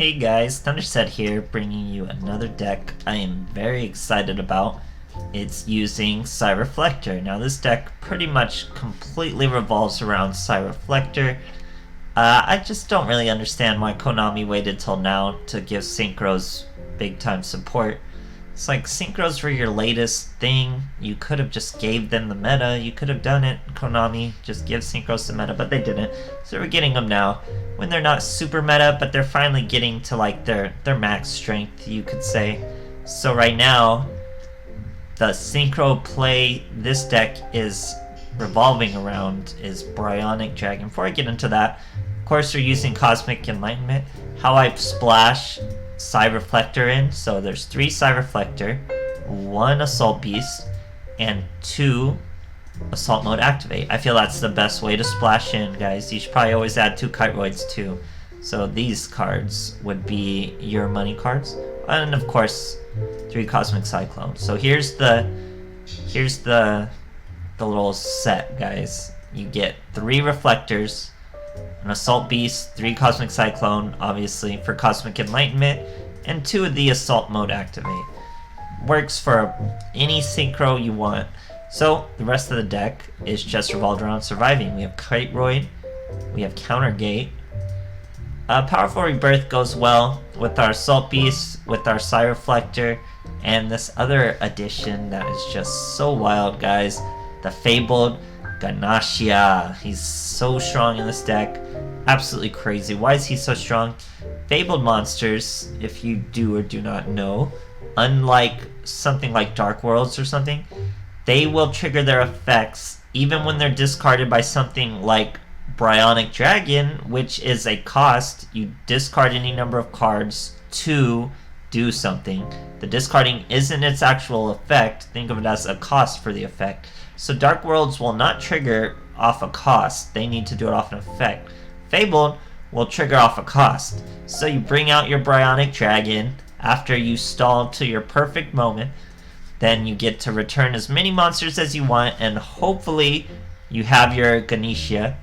Hey guys, Thunderset here, bringing you another deck I am very excited about. It's using Psi-Reflector. Now this deck pretty much completely revolves around Psi-Reflector. I just don't really understand why Konami waited till now to give Synchros big time support. It's like Synchros were your latest thing. You could have just gave them the meta. You could have done it, Konami. Just give Synchros the meta, but they didn't. So we're getting them now. When they're not super meta, but they're finally getting to like their max strength, you could say. So right now, the Synchro play this deck is revolving around is Brionac Dragon. Before I get into that, of course we're using Cosmic Enlightenment. How I splash Psi-Reflector in, so there's 3 Psi-Reflector, 1 Assault Beast, and 2 Assault Mode Activate. I feel that's the best way to splash in, guys. You should probably always add 2 Kiteroids too. So these cards would be your money cards, and of course 3 Cosmic Cyclones. So here's the little set, guys. You get 3 Reflectors, an Assault Beast, 3 Cosmic Cyclone, obviously, for Cosmic Enlightenment, and 2 of the Assault Mode Activate. Works for any Synchro you want. So, the rest of the deck is just revolved around surviving. We have Kiteroid, we have Countergate. Powerful Rebirth goes well with our Assault Beast, with our Psi-Reflector, and this other addition that is just so wild, guys. The Fabled Ganashia. He's so strong in this deck. Absolutely crazy. Why is he so strong? Fabled monsters, if you do or do not know, unlike something like Dark Worlds or something, they will trigger their effects even when they're discarded by something like Brionac Dragon, which is a cost. You discard any number of cards to do something. The discarding isn't its actual effect. Think of it as a cost for the effect. So Dark Worlds will not trigger off a cost. They need to do it off an effect. Fabled will trigger off a cost. So you bring out your Brionac Dragon after you stall to your perfect moment. Then you get to return as many monsters as you want, and hopefully you have your Ganesha,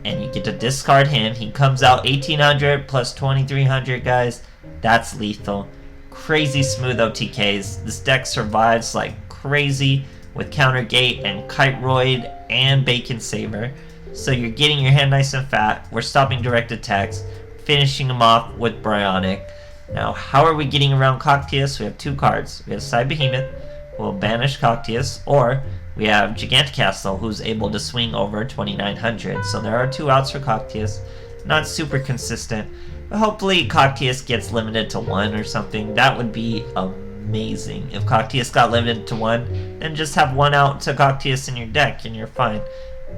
and you get to discard him. He comes out 1800 plus 2300, guys. That's lethal. Crazy smooth OTKs. This deck survives like crazy with Countergate and Kiteroid and Bacon Saber. So you're getting your hand nice and fat. We're stopping direct attacks, finishing them off with Brionac. Now, how are we getting around Cocteus? We have 2 cards. We have Psy Behemoth, who will banish Cocteus, or we have Giganticastle, who's able to swing over 2900. So there are 2 outs for Cocteus. Not super consistent, but hopefully Cocteus gets limited to 1 or something. That would be amazing. If Cocteus got limited to 1, then just have 1 out to Cocteus in your deck and you're fine.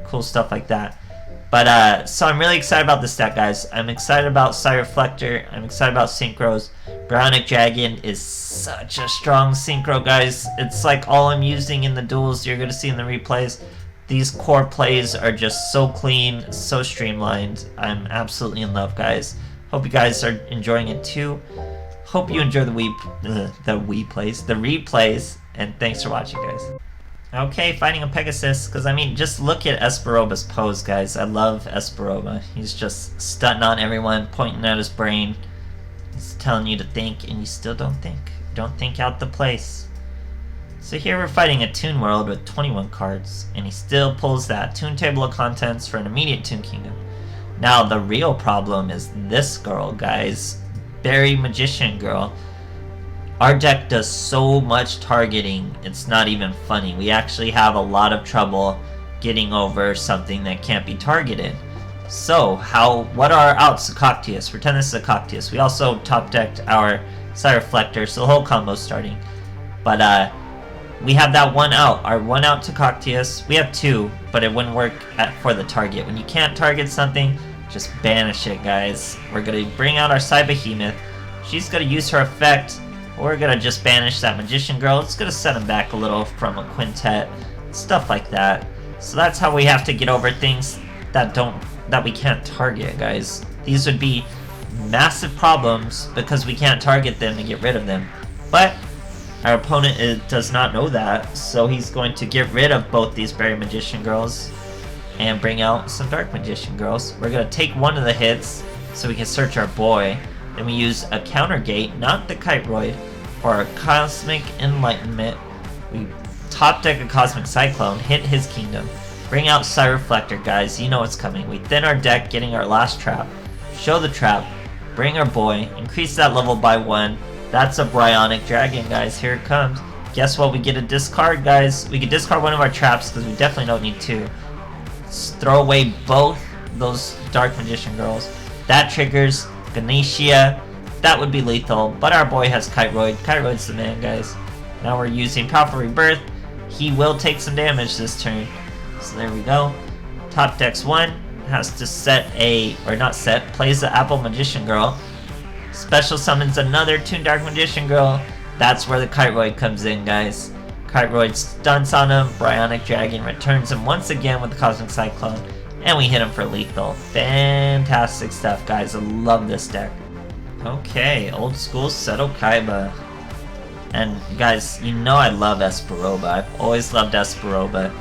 Cool stuff like that. But so I'm really excited about this deck, guys. I'm excited about Psi-Reflector. I'm excited about Synchros. Brionac Dragon is such a strong Synchro, guys. It's like all I'm using in the duels you're going to see in the replays. These core plays are just so clean, so streamlined. I'm absolutely in love, guys. Hope you guys are enjoying it too. Hope you enjoy the replays, and thanks for watching, guys. Okay, fighting a Pegasus, because I mean, just look at Esperoba's pose, guys. I love Esperoba. He's just stunting on everyone, pointing at his brain. He's telling you to think, and you still don't think. Don't think out the place. So here we're fighting a Toon World with 21 cards, and he still pulls that Toon Table of Contents for an immediate Toon Kingdom. Now, the real problem is this girl, guys. Berry Magician Girl. Our deck does so much targeting, it's not even funny. We actually have a lot of trouble getting over something that can't be targeted. So, what are our outs? A Cocteus. Pretend this is a Cocteus. We also top decked our Psi-Reflector, so the whole combo's starting. But we have that 1 out. Our 1 out to Cocteus. We have 2, but it wouldn't work for the target. When you can't target something, just banish it, guys. We're gonna bring out our Psy Behemoth. She's gonna use her effect. We're gonna just banish that Magician Girl. It's gonna set him back a little from a quintet, stuff like that. So that's how we have to get over things that we can't target, guys. These would be massive problems because we can't target them to get rid of them. But our opponent does not know that, so he's going to get rid of both these Berry Magician Girls and bring out some Dark Magician Girls. We're gonna take one of the hits so we can search our boy. Then we use a counter gate, not the Kiteroid, for our Cosmic Enlightenment. We top deck a Cosmic Cyclone, hit his kingdom, bring out Psi-Reflector, guys, you know what's coming. We thin our deck, getting our last trap, show the trap, bring our boy, increase that level by 1. That's a Brionac dragon, guys, here it comes. Guess what, we get a discard, guys. We can discard one of our traps, because we definitely don't need 2. Let's throw away both those Dark Magician girls. That triggers Ganesha. That would be lethal, but our boy has Kiteroid. Kiteroid's the man, guys. Now we're using Powerful Rebirth. He will take some damage this turn. So there we go. Top decks 1. Has to set a, or not set, plays the Apple Magician Girl. Special summons another Toon Dark Magician Girl. That's where the Kiteroid comes in, guys. Kiteroid stunts on him. Brionac Dragon returns him once again with the Cosmic Cyclone. And we hit him for lethal. Fantastic stuff, guys. I love this deck. Okay, old school Seto Kaiba. And guys, you know I love Esperoba. I've always loved Esperoba.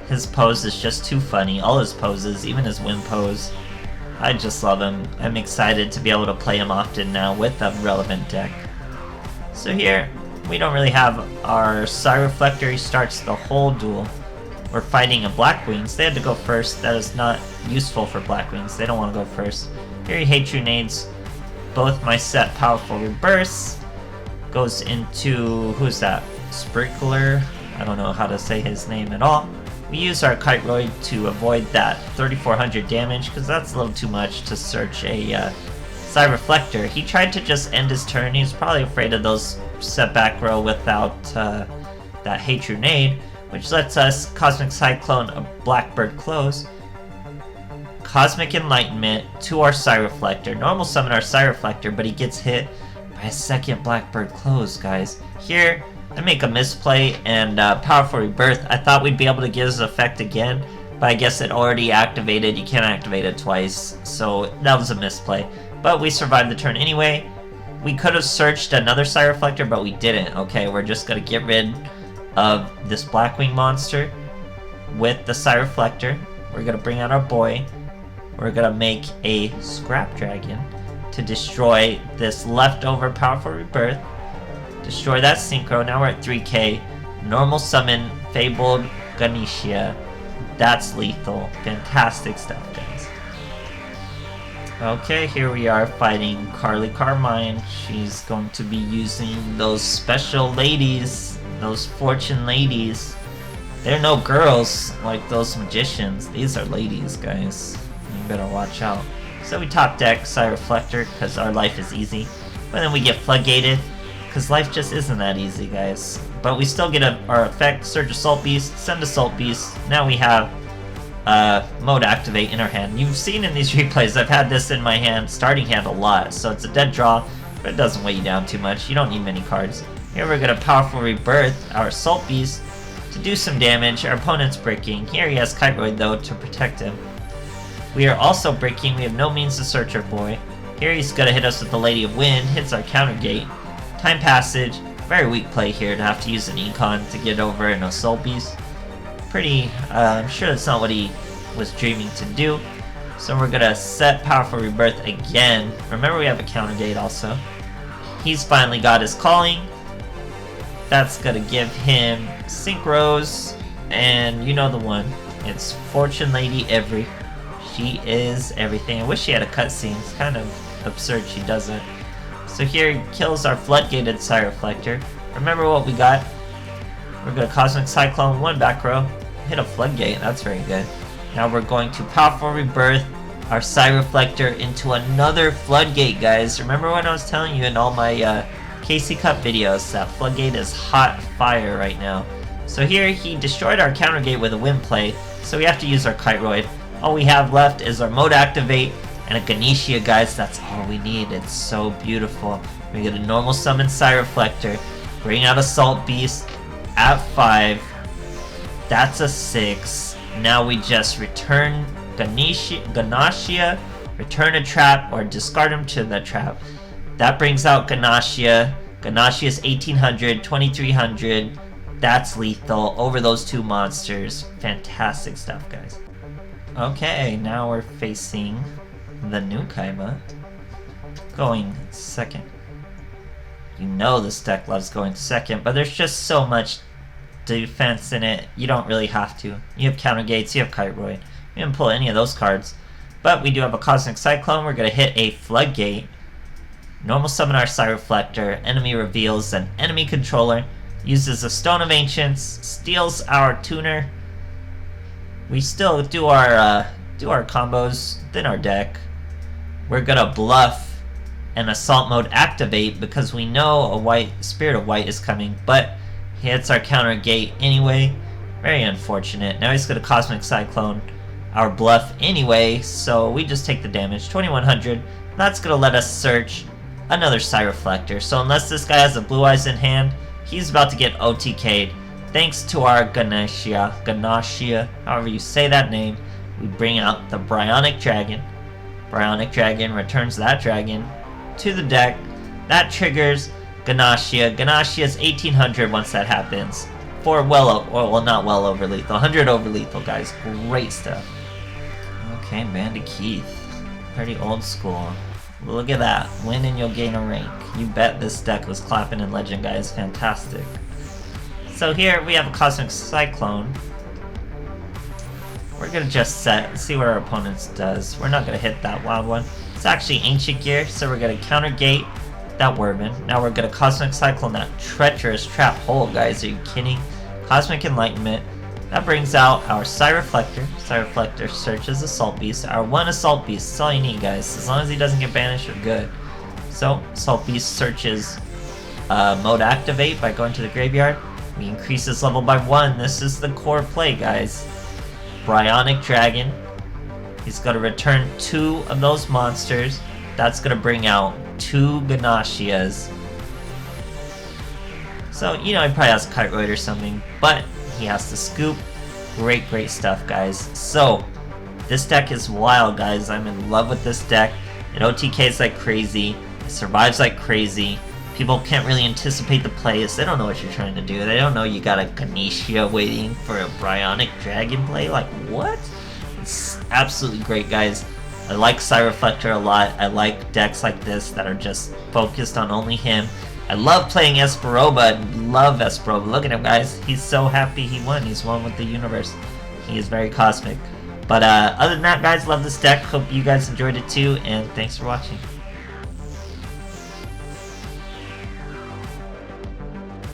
His pose is just too funny. All his poses, even his win pose. I just love him. I'm excited to be able to play him often now with a relevant deck. So here, we don't really have our Psi-Reflector. He starts the whole duel. We're fighting a Blackwings. They had to go first. That is not useful for Blackwings. They don't want to go first. Here he Hate-Trunades both my set Powerful Rebirths. Goes into, who's that? Sprinkler? I don't know how to say his name at all. We use our Kiteroid to avoid that 3400 damage, because that's a little too much to search a Psi-Reflector. He tried to just end his turn. He was probably afraid of those set back row without that Hate-Trunade, which lets us Cosmic Cyclone a Blackbird close. Cosmic Enlightenment to our Psi-Reflector. Normal summon our Psi-Reflector, but he gets hit by a second Blackbird close, guys. Here, I make a misplay and Powerful Rebirth. I thought we'd be able to get his effect again, but I guess it already activated. You can't activate it twice, so that was a misplay. But we survived the turn anyway. We could have searched another Psi-Reflector, but we didn't. Okay, we're just gonna get rid of this Blackwing monster with the Psi-Reflector. We're gonna bring out our boy. We're gonna make a Scrap Dragon to destroy this leftover Powerful Rebirth. Destroy that Synchro. Now we're at 3k. Normal summon Fabled Ganesha. That's lethal. Fantastic stuff, guys. Okay, here we are fighting Carly Carmine. She's going to be using those special ladies, those fortune ladies. They're no girls like those magicians. These are ladies, guys. You better watch out. So we top deck Psi-Reflector because our life is easy. But then we get floodgated because life just isn't that easy, guys. But we still get our effect, Surge Assault Beast, send Assault Beast. Now we have mode activate in our hand. You've seen in these replays, I've had this in my hand, starting hand a lot. So it's a dead draw, but it doesn't weigh you down too much. You don't need many cards. Here we're going to Powerful Rebirth our Assault Beast to do some damage. Our opponent's breaking. Here he has Kiteroid though to protect him. We are also breaking. We have no means to search our boy. Here he's going to hit us with the Lady of Wind. Hits our counter gate. Time Passage. Very weak play here to have to use an Econ to get over an Assault Beast. Pretty, I'm sure that's not what he was dreaming to do. So we're going to set Powerful Rebirth again. Remember we have a counter gate also. He's finally got his Calling. That's going to give him Synchros. And you know the one. It's Fortune Lady Every. She is everything. I wish she had a cutscene. It's kind of absurd she doesn't. So here he kills our Floodgated Psi-Reflector. Remember what we got? We're going to Cosmic Cyclone, one back row. Hit a Floodgate, that's very good. Now we're going to Powerful Rebirth our Psi-Reflector into another Floodgate, guys. Remember when I was telling you in all my KC Cup videos that Floodgate is hot fire right now. So here he destroyed our counter gate with a Wind Play, so we have to use our Kiteroid. All we have left is our Mode Activate and a Ganesha, guys. That's all we need. It's so beautiful. We get a normal summon Psi-Reflector, bring out Assault Beast at 5. That's a 6. Now we just return Ganesha, return a trap, or discard him to the trap. That brings out Ganesha. Ganesha is 1800, 2300. That's lethal over those two monsters. Fantastic stuff, guys. Okay, now we're facing the new Kaiba. going second. You know this deck loves going second, but there's just so much defense in it, you don't really have to. You have Counter Gates, you have Kiteroid. We didn't pull any of those cards. But we do have a Cosmic Cyclone. We're going to hit a Floodgate. Normal summon our Psi-Reflector. Enemy reveals an enemy controller. Uses a Stone of Ancients. Steals our Tuner. We still do our combos within our deck. We're going to bluff and Assault Mode activate because we know a Spirit of White is coming, but he hits our Counter Gate anyway. Very unfortunate. Now he's going to Cosmic Cyclone our bluff anyway, so we just take the damage. 2100. That's going to let us search another Psi-Reflector. So unless this guy has a Blue Eyes in hand, he's about to get OTK'd. Thanks to our Ganashia, however you say that name, we bring out the Brionac Dragon. Brionac Dragon returns that dragon to the deck. That triggers Ganashia. Ganashia's 1800 once that happens. For not well over lethal. 100 over lethal, guys. Great stuff. Okay, Bandit Keith. Pretty old school. Look at that. Win and you'll gain a rank. You bet this deck was clapping in Legend, guys. Fantastic. So here we have a Cosmic Cyclone. We're gonna just set and see what our opponent's does. We're not gonna hit that wild one. It's actually Ancient Gear, so we're gonna Counter Gate that Wordman. Now we're gonna Cosmic Cyclone that treacherous trap hole, guys. Are you kidding? Cosmic Enlightenment. That brings out our Psi-Reflector. Psi-Reflector searches Assault Beast. Our one Assault Beast. That's all you need, guys. As long as he doesn't get banished, you're good. So, Assault Beast searches Mode Activate by going to the graveyard. We increase his level by 1. This is the core play, guys. Brionac Dragon. He's going to return 2 of those monsters. That's going to bring out 2 Ganashias. So, you know, he probably has Kiteroid or something, but he has to scoop. Great stuff, guys. So, this deck is wild, guys. I'm in love with this deck. It OTKs like crazy. It survives like crazy. People can't really anticipate the plays. They don't know what you're trying to do. They don't know you got a Ganashia waiting for a Brionac Dragon play. Like, what? It's absolutely great, guys. I like Psi-Reflector a lot. I like decks like this that are just focused on only him. I love playing Esperoba. Love Esperoba. Look at him, guys. He's so happy he won. He's one with the universe. He is very cosmic. But other than that, guys, love this deck. Hope you guys enjoyed it too, and thanks for watching.